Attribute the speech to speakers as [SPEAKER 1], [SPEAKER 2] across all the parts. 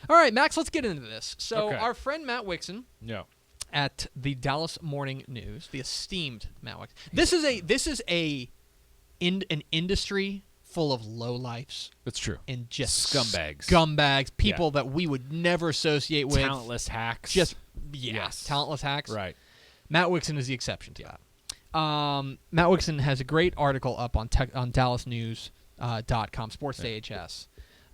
[SPEAKER 1] All right, Max, let's get into this. So
[SPEAKER 2] Okay.
[SPEAKER 1] our friend Matt Wixon at the Dallas Morning News, the esteemed Matt Wixon. This is an industry full of lowlifes.
[SPEAKER 2] That's true.
[SPEAKER 1] And just
[SPEAKER 2] scumbags,
[SPEAKER 1] people that we would never associate with.
[SPEAKER 2] Talentless hacks.
[SPEAKER 1] Talentless hacks.
[SPEAKER 2] Right.
[SPEAKER 1] Matt Wixon is the exception to that. Matt Wixon has a great article up on DallasNews.com, Sports Day HS,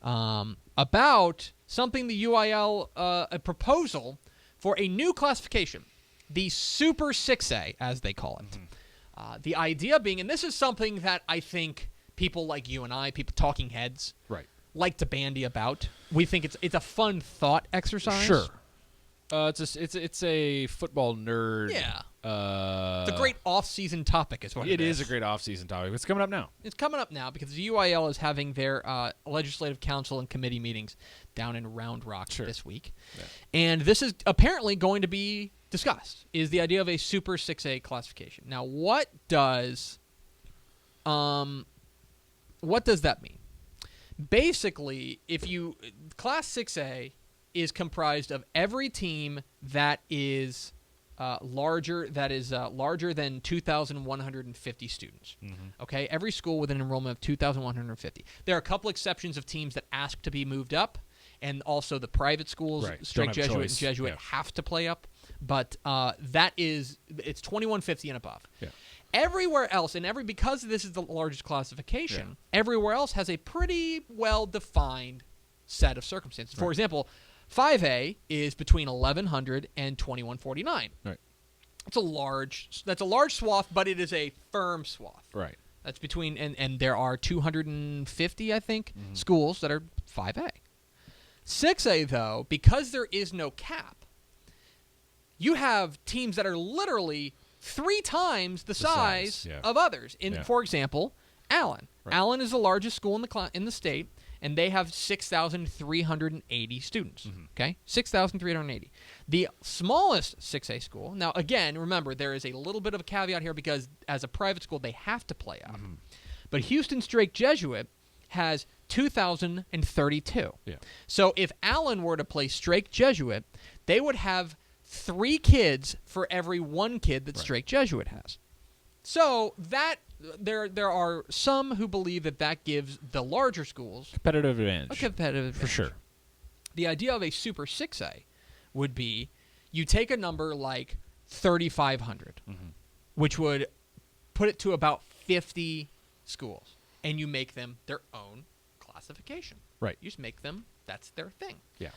[SPEAKER 1] about something the UIL, a proposal for a new classification, the Super 6A, as they call it. Mm-hmm. The idea being, and this is something that I think people like you and I, people talking heads, like to bandy about. We think it's a fun thought exercise.
[SPEAKER 2] Sure. It's a football nerd.
[SPEAKER 1] Yeah. It's a great off-season topic is what it is.
[SPEAKER 2] It is a great off-season topic. It's coming up now.
[SPEAKER 1] It's coming up now because the UIL is having their legislative council and committee meetings down in Round Rock this week. Yeah. And this is apparently going to be discussed, is the idea of a Super 6A classification. Now, what does that mean? Basically, Class 6A is comprised of every team that is larger than 2,150 students. Mm-hmm. Okay, every school with an enrollment of 2,150. There are a couple exceptions of teams that ask to be moved up, and also the private schools, Straight Jesuit and Jesuit, have to play up. But it's 2,150 and above. Yeah. Everywhere else, because this is the largest classification, everywhere else has a pretty well-defined set of circumstances. For example, 5A is between 1,100 and 2,149. Right. That's a large swath, but it is a firm swath.
[SPEAKER 2] Right.
[SPEAKER 1] That's between, and there are 250, I think, schools that are 5A. 6A, though, because there is no cap, you have teams that are literally 3 times the size of others. For example, Allen. Right. Allen is the largest school in the state, and they have 6,380 students. Mm-hmm. Okay, 6,380. The smallest 6A school. Now, again, remember there is a little bit of a caveat here because as a private school they have to play up. Mm-hmm. But Houston Straight Jesuit has 2,032. Yeah. So if Allen were to play Straight Jesuit, they would have 3 kids for every 1 kid that Straight Jesuit has. So that there are some who believe that gives the larger schools
[SPEAKER 2] competitive advantage.
[SPEAKER 1] A competitive advantage.
[SPEAKER 2] For sure.
[SPEAKER 1] The idea of a Super 6A would be you take a number like 3,500, which would put it to about 50 schools, and you make them their own classification. Right. You just make them, that's their thing. Yeah.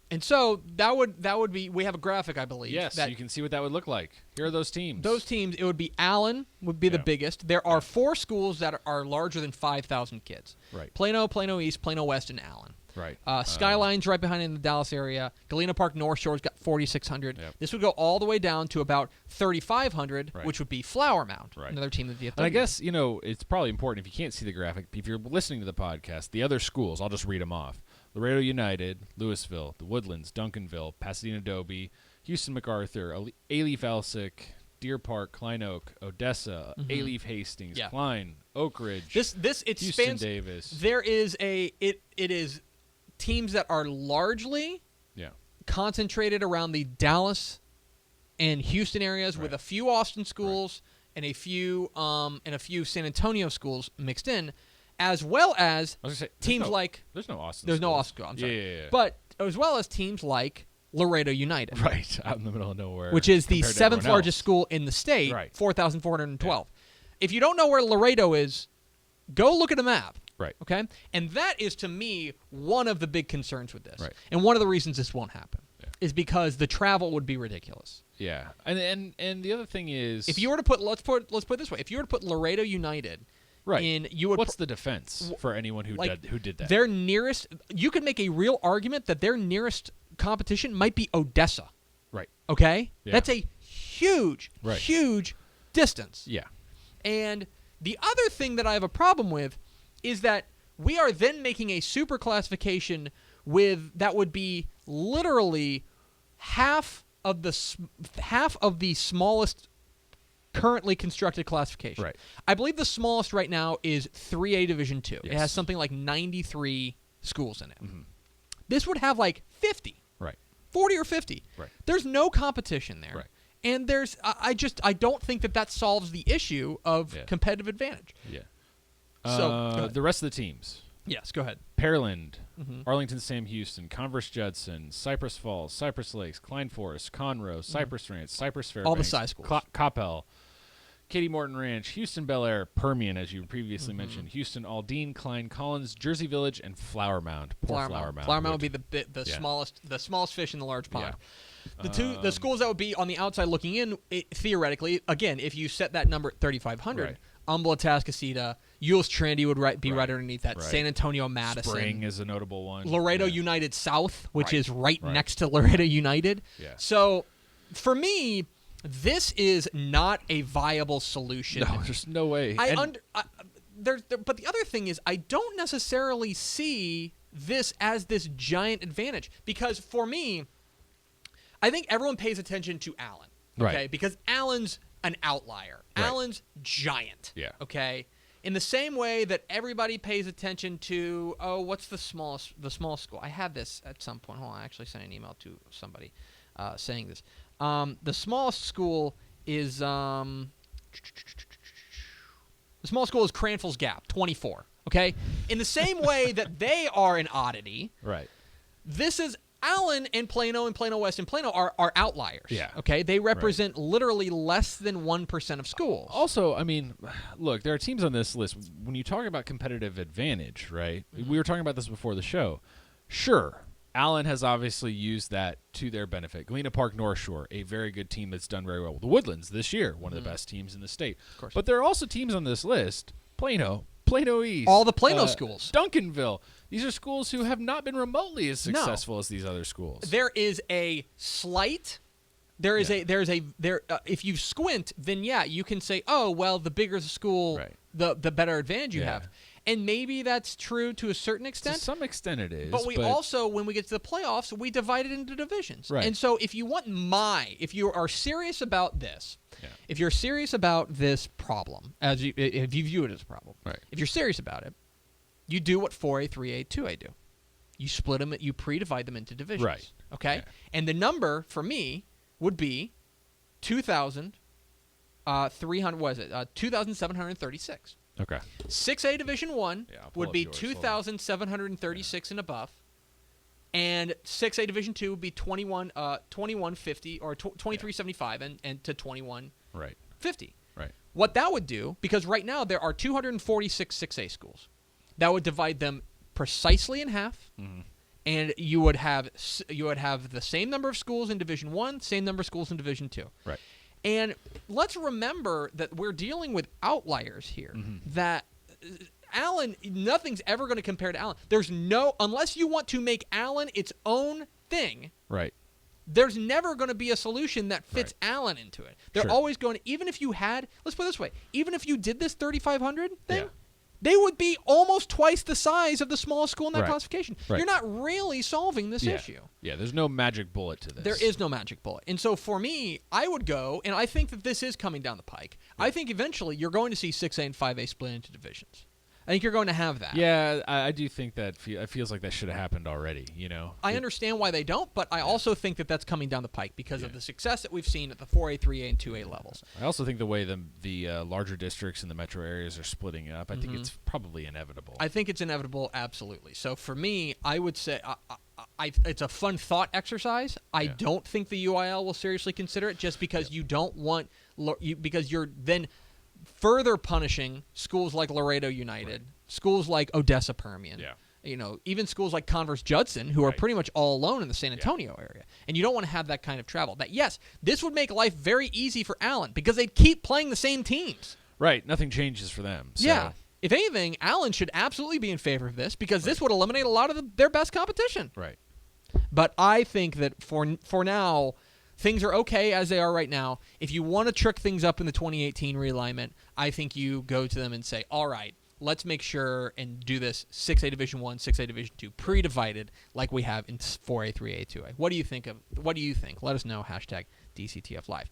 [SPEAKER 1] And so that would be, we have a graphic, I believe.
[SPEAKER 2] Yes, that you can see what that would look like. Here are those teams.
[SPEAKER 1] Those teams, it would be Allen would be the biggest. There are 4 schools that are larger than 5,000 kids. Right. Plano, Plano East, Plano West, and Allen. Right. Skyline's right behind in the Dallas area. Galena Park North Shore's got 4,600. Yep. This would go all the way down to about 3,500, which would be Flower Mound, another team that VFW.
[SPEAKER 2] And I guess, it's probably important, if you can't see the graphic, if you're listening to the podcast, the other schools, I'll just read them off. Laredo United, Louisville, the Woodlands, Duncanville, Pasadena Dobie, Houston MacArthur, Alief Elsick, Deer Park, Klein Oak, Odessa, Alief Hastings, Klein, Oak Ridge,
[SPEAKER 1] it
[SPEAKER 2] Houston
[SPEAKER 1] spans,
[SPEAKER 2] Davis.
[SPEAKER 1] There is it is teams that are largely concentrated around the Dallas and Houston areas with a few Austin schools and a few San Antonio schools mixed in. As well as teams like...
[SPEAKER 2] There's no Austin
[SPEAKER 1] There's no Austin school, I'm sorry. Yeah. But as well as teams like Laredo United.
[SPEAKER 2] Right, out in the middle of nowhere.
[SPEAKER 1] Which is the 7th largest school in the state, 4,412. Yeah. If you don't know where Laredo is, go look at a map. Right. Okay? And that is, to me, one of the big concerns with this. Right. And one of the reasons this won't happen is because the travel would be ridiculous.
[SPEAKER 2] Yeah. And the other thing is...
[SPEAKER 1] If you were to put... Let's put it this way. If you were to put Laredo United...
[SPEAKER 2] Right. What's the defense for anyone who did that?
[SPEAKER 1] Their nearest, you could make a real argument that their nearest competition might be Odessa. Right. Okay? Yeah. That's a huge distance. Yeah. And the other thing that I have a problem with is that we are then making a super classification that would be literally half of the smallest currently constructed classification. Right. I believe the smallest right now is 3A Division II. Yes. It has something like 93 schools in it. Mm-hmm. this would have like 50.
[SPEAKER 2] Right.
[SPEAKER 1] 40 or 50.
[SPEAKER 2] Right.
[SPEAKER 1] There's no competition there.
[SPEAKER 2] Right.
[SPEAKER 1] And I don't think that solves the issue of competitive advantage.
[SPEAKER 2] Yeah.
[SPEAKER 1] So
[SPEAKER 2] the rest of the teams.
[SPEAKER 1] Yes, go ahead.
[SPEAKER 2] Pearland, Arlington Sam Houston, Converse Judson, Cypress Falls, Cypress Lakes, Klein Forest, Conroe, Cypress Ranch, Cypress Fairbanks.
[SPEAKER 1] All the size schools.
[SPEAKER 2] Coppell, Katy Morton Ranch, Houston Bel Air, Permian, as you previously mentioned, Houston Aldine, Klein Collins, Jersey Village, and Flower Mound. Flower Mound.
[SPEAKER 1] Flower Mound would be the smallest fish in the large pond. Yeah. The schools that would be on the outside looking in, theoretically, again, if you set that number at 3,500, Umbla, Atascocita, Yules Trinity would be right underneath that. San Antonio, Madison.
[SPEAKER 2] Spring is a notable one.
[SPEAKER 1] Laredo United South, which is right next to Laredo United.
[SPEAKER 2] Yeah.
[SPEAKER 1] So, for me, this is not a viable solution.
[SPEAKER 2] No, there's no way.
[SPEAKER 1] But the other thing is, I don't necessarily see this as this giant advantage. Because for me, I think everyone pays attention to Allen. Okay?
[SPEAKER 2] Right.
[SPEAKER 1] Because Allen's an outlier.
[SPEAKER 2] Right.
[SPEAKER 1] Allen's giant.
[SPEAKER 2] Yeah.
[SPEAKER 1] Okay? In the same way that everybody pays attention to, what's the small school? I had this at some point. Hold on, I actually sent an email to somebody saying this. The smallest school is the smallest school is Cranfield's Gap, 24. Okay? In the same way that they are an oddity,
[SPEAKER 2] right.
[SPEAKER 1] This is Allen and Plano West and Plano are outliers.
[SPEAKER 2] Yeah.
[SPEAKER 1] Okay? They represent literally less than 1% of schools.
[SPEAKER 2] Also, I mean, look, there are teams on this list. When you talk about competitive advantage, right? We were talking about this before the show. Sure, Allen has obviously used that to their benefit. Galena Park North Shore, a very good team that's done very well. The Woodlands this year, one of the best teams in the state.
[SPEAKER 1] Of course.
[SPEAKER 2] But there are also teams on this list. Plano East.
[SPEAKER 1] All the Plano schools.
[SPEAKER 2] Duncanville. These are schools who have not been remotely as successful as these other schools.
[SPEAKER 1] There is a slight. If you squint, then you can say, oh, well, the bigger the school, the better advantage you have. And maybe that's true to a certain extent.
[SPEAKER 2] To some extent it is.
[SPEAKER 1] But we also, when we get to the playoffs, we divide it into divisions.
[SPEAKER 2] Right.
[SPEAKER 1] And so if you are serious about this, if you're serious about this problem, if you view it as a problem, if you're serious about it, you do what 4A, 3A, 2A do. You split them, you pre-divide them into divisions.
[SPEAKER 2] Right.
[SPEAKER 1] Okay? Yeah. And the number, for me, would be 2,736.
[SPEAKER 2] Okay.
[SPEAKER 1] 6A Division 1 would be 2,736 and above. And 6A Division 2 would be 2150 or 2375 and to 2150.
[SPEAKER 2] Right.
[SPEAKER 1] What that would do, because right now there are 246 6A schools, that would divide them precisely in half. Mm-hmm. And you would have the same number of schools in Division 1, same number of schools in Division 2.
[SPEAKER 2] Right.
[SPEAKER 1] And let's remember that we're dealing with outliers here. Mm-hmm. That Allen, nothing's ever going to compare to Allen. Unless you want to make Allen its own thing.
[SPEAKER 2] Right.
[SPEAKER 1] There's never going to be a solution that fits Allen into it. They're always going to, even if you had, let's put it this way, even if you did this 3,500 thing, they would be almost twice the size of the smallest school in that classification. Right. You're not really solving this issue.
[SPEAKER 2] Yeah, there's no magic bullet to this.
[SPEAKER 1] There is no magic bullet. And so for me, I would go, and I think that this is coming down the pike. Yeah. I think eventually you're going to see 6A and 5A split into divisions. I think you're going to have that.
[SPEAKER 2] Yeah, I do think that it feels like that should have happened already, you know.
[SPEAKER 1] I understand why they don't, but I also think that that's coming down the pike because of the success that we've seen at the 4A, 3A, and 2A levels.
[SPEAKER 2] I also think the way the larger districts in the metro areas are splitting up, I think it's probably inevitable.
[SPEAKER 1] I think it's inevitable, absolutely. So for me, I would say it's a fun thought exercise. I don't think the UIL will seriously consider it just because you don't want because you're then further punishing schools like Laredo United, schools like Odessa Permian, even schools like Converse Judson, who are pretty much all alone in the San Antonio area. And you don't want to have that kind of travel. This would make life very easy for Allen because they'd keep playing the same teams.
[SPEAKER 2] Right. Nothing changes for them. So.
[SPEAKER 1] Yeah. If anything, Allen should absolutely be in favor of this because this would eliminate a lot of their best competition.
[SPEAKER 2] Right.
[SPEAKER 1] But I think that for now, things are okay as they are right now. If you want to trick things up in the 2018 realignment, I think you go to them and say, all right, let's make sure and do this 6A Division 1, 6A Division 2, pre-divided like we have in 4A, 3A, 2A. What do you think? Let us know. #DCTF Live.